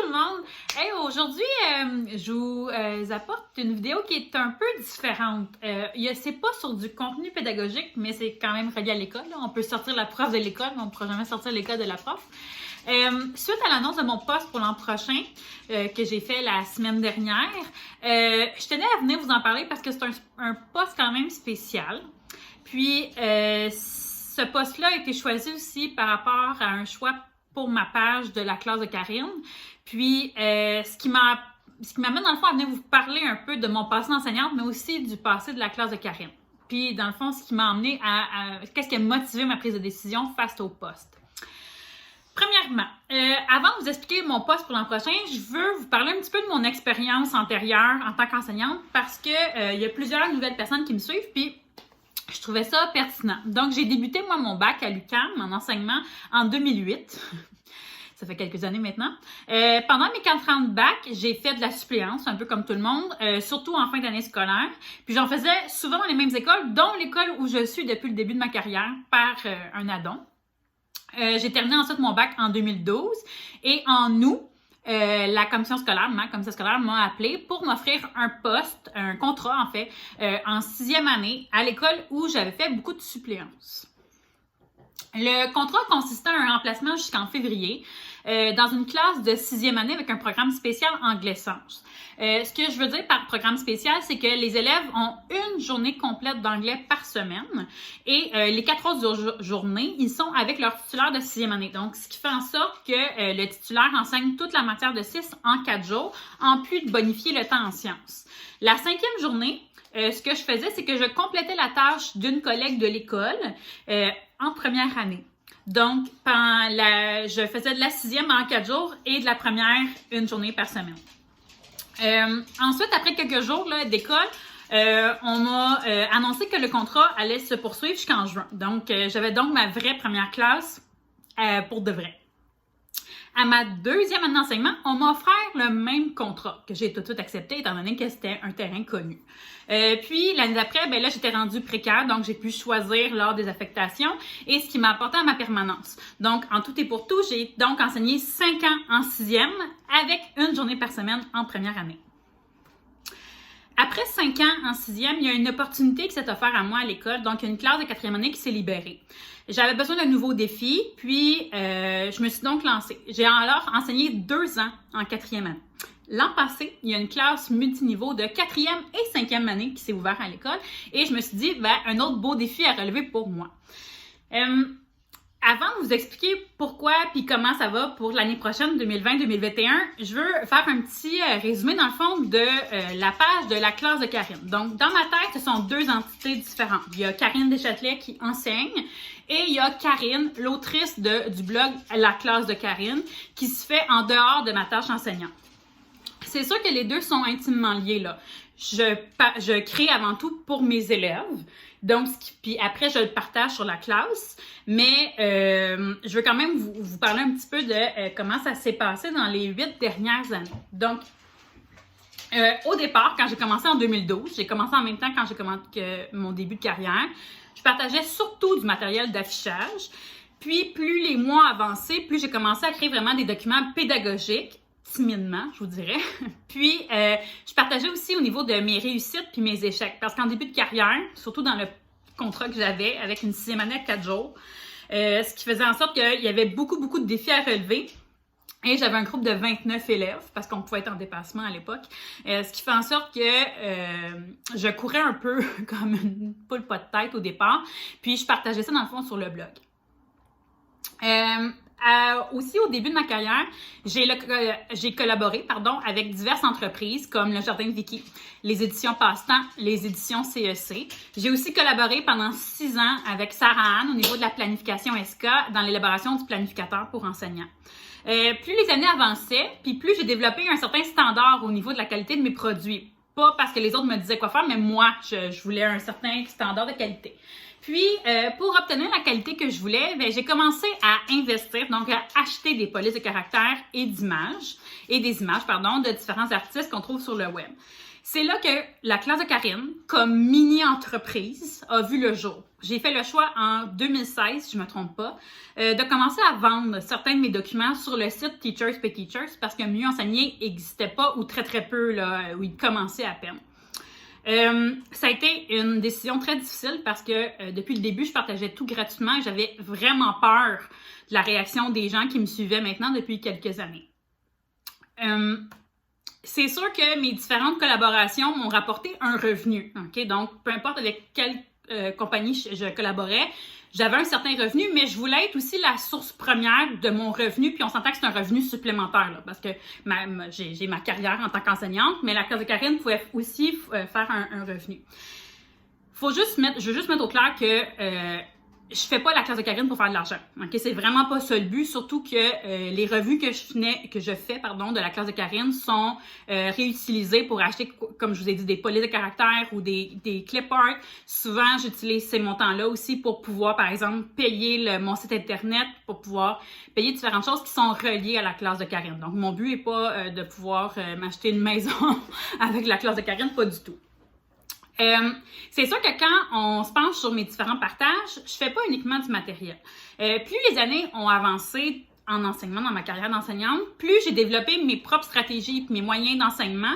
tout le monde! Hey, aujourd'hui, je vous apporte une vidéo qui est un peu différente. C'est pas sur du contenu pédagogique, mais c'est quand même relié à l'école. On peut sortir la prof de l'école, mais on ne pourra jamais sortir l'école de la prof. Suite à l'annonce de mon poste pour l'an prochain, que j'ai fait la semaine dernière, je tenais à venir vous en parler parce que c'est un poste quand même spécial. Puis, ce poste-là a été choisi aussi par rapport à un choix pour ma page de la classe de Karine. Puis, ce qui m'amène dans le fond à venir vous parler un peu de mon passé d'enseignante, mais aussi du passé de la classe de Karine. Puis, dans le fond, ce qui m'a amené à qu'est-ce qui a motivé ma prise de décision face au poste. Premièrement, avant de vous expliquer mon poste pour l'an prochain, je veux vous parler un petit peu de mon expérience antérieure en tant qu'enseignante parce que il y a plusieurs nouvelles personnes qui me suivent, puis je trouvais ça pertinent. Donc, j'ai débuté, moi, mon bac à l'UQAM en enseignement en 2008. Ça fait quelques années maintenant. Pendant mes 4 ans de bac, j'ai fait de la suppléance, un peu comme tout le monde, surtout en fin d'année scolaire. Puis j'en faisais souvent dans les mêmes écoles, dont l'école où je suis depuis le début de ma carrière, par un addon. J'ai terminé ensuite mon bac en 2012 et en août, ma commission scolaire m'a appelé pour m'offrir un poste, un contrat en fait, en 6e année à l'école où j'avais fait beaucoup de suppléance. Le contrat consistait à un remplacement jusqu'en février dans une classe de 6e année avec un programme spécial anglais-sciences. Ce que je veux dire par programme spécial, c'est que les élèves ont une journée complète d'anglais par semaine et les 4 autres journées, ils sont avec leur titulaire de 6e année. Donc, ce qui fait en sorte que le titulaire enseigne toute la matière de 6 en 4 jours, en plus de bonifier le temps en sciences. La 5e journée, ce que je faisais, c'est que je complétais la tâche d'une collègue de l'école en première année. Donc, je faisais de la 6e en 4 jours et de la première une journée par semaine. Ensuite, après quelques jours d'école, on m'a annoncé que le contrat allait se poursuivre jusqu'en juin. Donc, j'avais donc ma vraie première classe pour de vrai. À ma 2e année d'enseignement, on m'a offert le même contrat que j'ai tout de suite accepté étant donné que c'était un terrain connu. Puis l'année d'après, là j'étais rendue précaire, donc j'ai pu choisir lors des affectations et ce qui m'a apporté à ma permanence. Donc en tout et pour tout, j'ai donc enseigné 5 ans en 6e avec une journée par semaine en première année. Après 5 ans en 6e, il y a une opportunité qui s'est offerte à moi à l'école, donc il y a une classe de 4e année qui s'est libérée. J'avais besoin d'un nouveau défi, puis je me suis donc lancée. J'ai alors enseigné 2 ans en 4e année. L'an passé, il y a une classe multiniveau de 4e et 5e année qui s'est ouverte à l'école et je me suis dit, un autre beau défi à relever pour moi. Avant de vous expliquer pourquoi puis comment ça va pour l'année prochaine, 2020-2021, je veux faire un petit résumé dans le fond de la page de la classe de Karine. Donc, dans ma tête, ce sont 2 entités différentes. Il y a Karine Deschâtelet qui enseigne et il y a Karine, l'autrice du blog La classe de Karine, qui se fait en dehors de ma tâche enseignante. C'est sûr que les deux sont intimement liés, là. Je crée avant tout pour mes élèves, donc puis après je le partage sur la classe, mais je veux quand même vous parler un petit peu de comment ça s'est passé dans les 8 dernières années. Donc, au départ, quand j'ai commencé en 2012, j'ai commencé en même temps quand j'ai commencé mon début de carrière, je partageais surtout du matériel d'affichage, puis plus les mois avançaient, plus j'ai commencé à créer vraiment des documents pédagogiques, timidement, je vous dirais. Puis, je partageais aussi au niveau de mes réussites puis mes échecs. Parce qu'en début de carrière, surtout dans le contrat que j'avais avec une 6e année de 4 jours, ce qui faisait en sorte qu'il y avait beaucoup de défis à relever. Et j'avais un groupe de 29 élèves, parce qu'on pouvait être en dépassement à l'époque. Ce qui fait en sorte que je courais un peu comme une poule pas de tête au départ. Puis, je partageais ça dans le fond sur le blog. Aussi, au début de ma carrière, j'ai collaboré avec diverses entreprises comme le Jardin de Vicky, les éditions Passe-Temps, les éditions CEC. J'ai aussi collaboré pendant 6 ans avec Sarah Anne au niveau de la planification SK dans l'élaboration du planificateur pour enseignants. Plus les années avançaient, puis plus j'ai développé un certain standard au niveau de la qualité de mes produits. Pas parce que les autres me disaient quoi faire, mais moi, je voulais un certain standard de qualité. Puis, pour obtenir la qualité que je voulais, j'ai commencé à investir, donc à acheter des polices de caractère et des images, de différents artistes qu'on trouve sur le web. C'est là que la classe de Karine, comme mini-entreprise, a vu le jour. J'ai fait le choix en 2016, si je ne me trompe pas, de commencer à vendre certains de mes documents sur le site Teachers Pay Teachers parce que Mieux enseigner n'existait pas ou très peu, là, où il commençait à peine. Ça a été une décision très difficile parce que depuis le début, je partageais tout gratuitement et j'avais vraiment peur de la réaction des gens qui me suivaient maintenant depuis quelques années. C'est sûr que mes différentes collaborations m'ont rapporté un revenu. Okay? Donc, peu importe avec quelle compagnie je collaborais, j'avais un certain revenu, mais je voulais être aussi la source première de mon revenu. Puis on s'entend que c'est un revenu supplémentaire, là, parce que j'ai ma carrière en tant qu'enseignante, mais la classe de Karine pouvait aussi faire un revenu. Je veux juste mettre au clair que je fais pas la classe de Karine pour faire de l'argent. Okay? C'est vraiment pas ça le but, surtout que les revues que je fais de la classe de Karine sont réutilisées pour acheter, comme je vous ai dit, des polices de caractère ou des clip art. Souvent, j'utilise ces montants-là aussi pour pouvoir, par exemple, payer mon site internet, pour pouvoir payer différentes choses qui sont reliées à la classe de Karine. Donc, mon but n'est pas de pouvoir m'acheter une maison avec la classe de Karine, pas du tout. C'est sûr que quand on se penche sur mes différents partages, je fais pas uniquement du matériel. Plus les années ont avancé en enseignement, dans ma carrière d'enseignante, plus j'ai développé mes propres stratégies et mes moyens d'enseignement.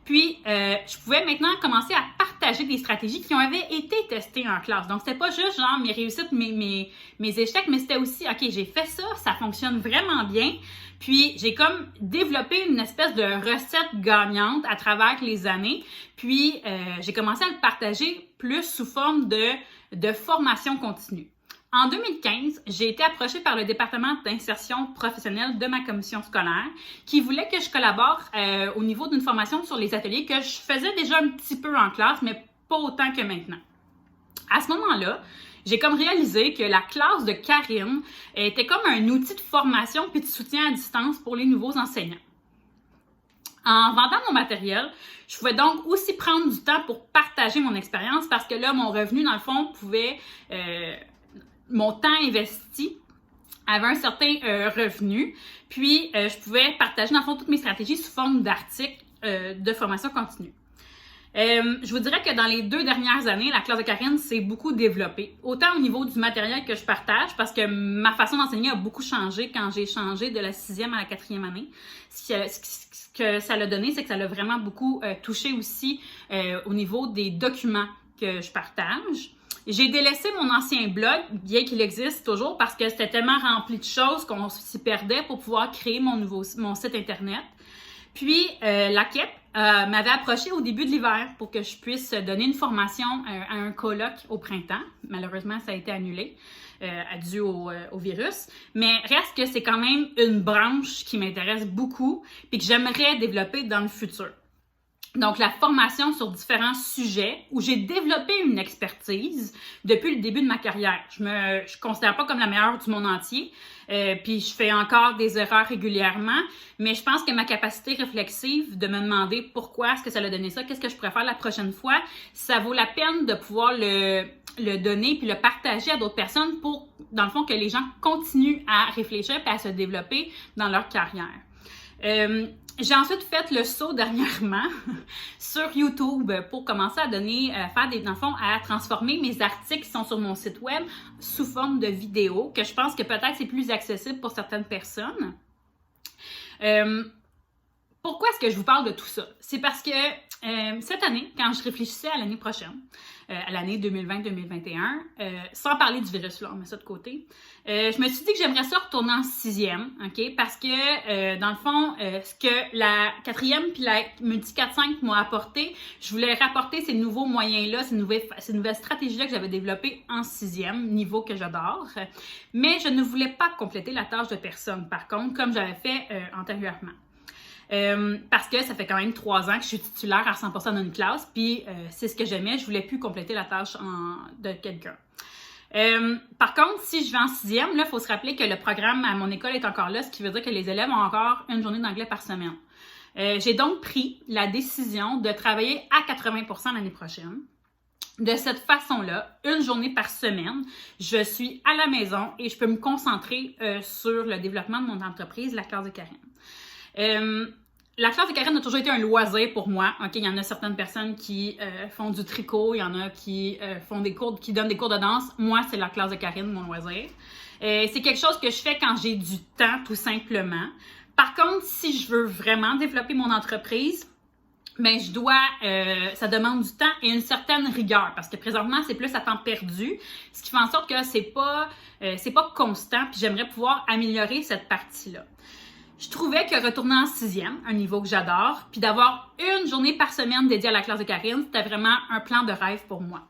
Puis, je pouvais maintenant commencer à partager des stratégies qui avaient été testées en classe. Donc, c'était pas juste genre mes réussites, mes échecs, mais c'était aussi, OK, j'ai fait ça, ça fonctionne vraiment bien. Puis, j'ai comme développé une espèce de recette gagnante à travers les années. Puis, j'ai commencé à le partager plus sous forme de formation continue. En 2015, j'ai été approchée par le département d'insertion professionnelle de ma commission scolaire qui voulait que je collabore au niveau d'une formation sur les ateliers que je faisais déjà un petit peu en classe, mais pas autant que maintenant. À ce moment-là, j'ai comme réalisé que la classe de Karine était comme un outil de formation puis de soutien à distance pour les nouveaux enseignants. En vendant mon matériel, je pouvais donc aussi prendre du temps pour partager mon expérience parce que là, mon revenu, dans le fond, pouvait... mon temps investi avait un certain revenu, puis je pouvais partager dans le fond toutes mes stratégies sous forme d'articles de formation continue. Je vous dirais que dans les 2 dernières années, la classe de Karine s'est beaucoup développée, autant au niveau du matériel que je partage, parce que ma façon d'enseigner a beaucoup changé quand j'ai changé de la 6e à la 4e année. Ce que ça l'a donné, c'est que ça l'a vraiment beaucoup touché aussi au niveau des documents que je partage. J'ai délaissé mon ancien blog, bien qu'il existe toujours, parce que c'était tellement rempli de choses qu'on s'y perdait pour pouvoir créer mon site Internet. Puis, la CEP m'avait approché au début de l'hiver pour que je puisse donner une formation à un colloque au printemps. Malheureusement, ça a été annulé dû au virus. Mais reste que c'est quand même une branche qui m'intéresse beaucoup et que j'aimerais développer dans le futur. Donc, la formation sur différents sujets où j'ai développé une expertise depuis le début de ma carrière. Je me considère pas comme la meilleure du monde entier, puis je fais encore des erreurs régulièrement, mais je pense que ma capacité réflexive de me demander pourquoi est-ce que ça a donné ça, qu'est-ce que je pourrais faire la prochaine fois, ça vaut la peine de pouvoir le donner puis le partager à d'autres personnes pour, dans le fond, que les gens continuent à réfléchir et à se développer dans leur carrière. J'ai ensuite fait le saut dernièrement sur YouTube pour commencer à à transformer mes articles qui sont sur mon site web sous forme de vidéos, que je pense que peut-être c'est plus accessible pour certaines personnes. Pourquoi est-ce que je vous parle de tout ça? C'est parce que cette année, quand je réfléchissais à l'année prochaine, à l'année 2020-2021, sans parler du virus, là, on met ça de côté, je me suis dit que j'aimerais ça retourner en 6e, OK? Parce que, dans le fond, ce que la 4e puis la Multi 4-5 m'ont apporté, je voulais rapporter ces nouveaux moyens-là, ces nouvelles stratégies-là que j'avais développées en 6e, niveau que j'adore. Mais je ne voulais pas compléter la tâche de personne, par contre, comme j'avais fait antérieurement. Parce que ça fait quand même 3 ans que je suis titulaire à 100% d'une classe, puis c'est ce que j'aimais, je voulais plus compléter la tâche de quelqu'un. Par contre, si je vais en 6e, là, il faut se rappeler que le programme à mon école est encore là, ce qui veut dire que les élèves ont encore une journée d'anglais par semaine. J'ai donc pris la décision de travailler à 80% l'année prochaine. De cette façon-là, une journée par semaine, je suis à la maison et je peux me concentrer sur le développement de mon entreprise, la classe de Karine. la classe de Karine a toujours été un loisir pour moi. Ok, il y en a certaines personnes qui font du tricot, il y en a qui font des cours, qui donnent des cours de danse. Moi, c'est la classe de Karine, mon loisir. C'est quelque chose que je fais quand j'ai du temps, tout simplement. Par contre, si je veux vraiment développer mon entreprise, ben ça demande du temps et une certaine rigueur parce que présentement c'est plus à temps perdu, ce qui fait en sorte que c'est pas constant. Puis j'aimerais pouvoir améliorer cette partie-là. Je trouvais que retourner en 6e, un niveau que j'adore, puis d'avoir une journée par semaine dédiée à la classe de Karine, c'était vraiment un plan de rêve pour moi.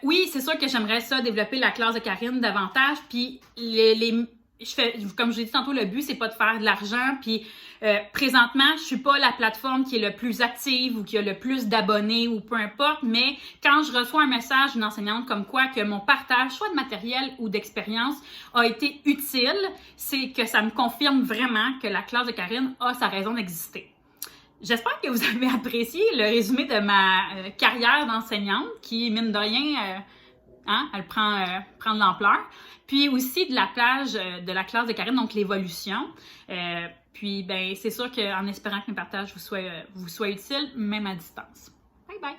Oui, c'est sûr que j'aimerais ça développer la classe de Karine davantage, puis comme je l'ai dit tantôt, le but, c'est pas de faire de l'argent, puis présentement, je suis pas la plateforme qui est le plus active ou qui a le plus d'abonnés ou peu importe, mais quand je reçois un message d'une enseignante comme quoi que mon partage, soit de matériel ou d'expérience, a été utile, c'est que ça me confirme vraiment que la classe de Karine a sa raison d'exister. J'espère que vous avez apprécié le résumé de ma carrière d'enseignante qui, mine de rien, elle prend de l'ampleur. Puis aussi de la classe de Karine, donc l'évolution. Puis ben c'est sûr qu'en espérant que mes partages vous soient utiles, même à distance. Bye bye!